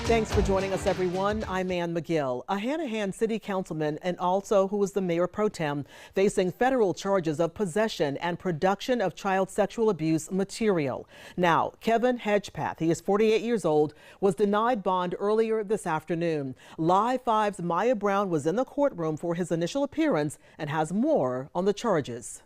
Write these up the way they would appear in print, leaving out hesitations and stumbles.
Thanks for joining us, everyone. I'm Ann McGill. A Hanahan City Councilman and also who was the mayor pro tem facing federal charges of possession and production of child sexual abuse material. Now, Kevin Hedgepath, he is 48 years old, was denied bond earlier this afternoon. Live 5's Maya Brown was in the courtroom for his initial appearance and has more on the charges.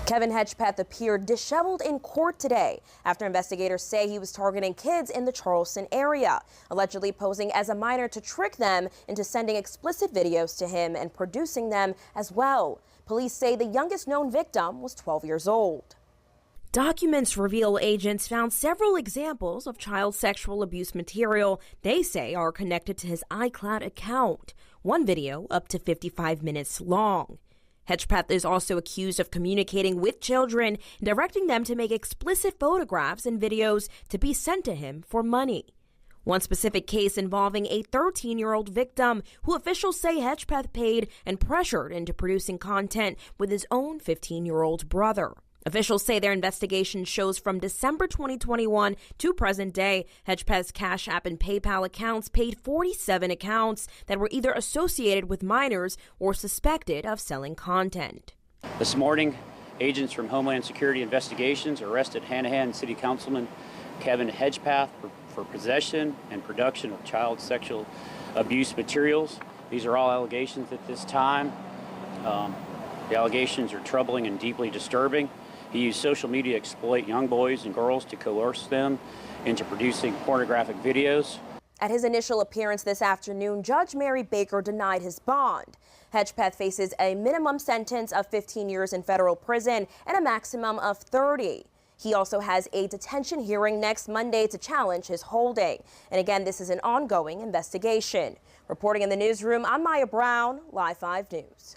Kevin Hedgepath appeared disheveled in court today after investigators say he was targeting kids in the Charleston area, allegedly posing as a minor to trick them into sending explicit videos to him and producing them as well. Police say the youngest known victim was 12 years old. Documents reveal agents found several examples of child sexual abuse material they say are connected to his iCloud account, one video up to 55 minutes long. Hedgepath is also accused of communicating with children and directing them to make explicit photographs and videos to be sent to him for money. One specific case involving a 13-year-old victim who officials say Hedgepath paid and pressured into producing content with his own 15-year-old brother. Officials say their investigation shows from December 2021 to present day, Hedgepath's Cash App and PayPal accounts paid 47 accounts that were either associated with minors or suspected of selling content. This morning, agents from Homeland Security Investigations arrested Hanahan City Councilman Kevin Hedgepath for possession and production of child sexual abuse materials. These are all allegations at this time. The allegations are troubling and deeply disturbing. He used social media to exploit young boys and girls to coerce them into producing pornographic videos. At his initial appearance this afternoon, Judge Mary Baker denied his bond. Hedgepath faces a minimum sentence of 15 years in federal prison and a maximum of 30. He also has a detention hearing next Monday to challenge his holding. And again, this is an ongoing investigation. Reporting in the newsroom, I'm Maya Brown, Live 5 News.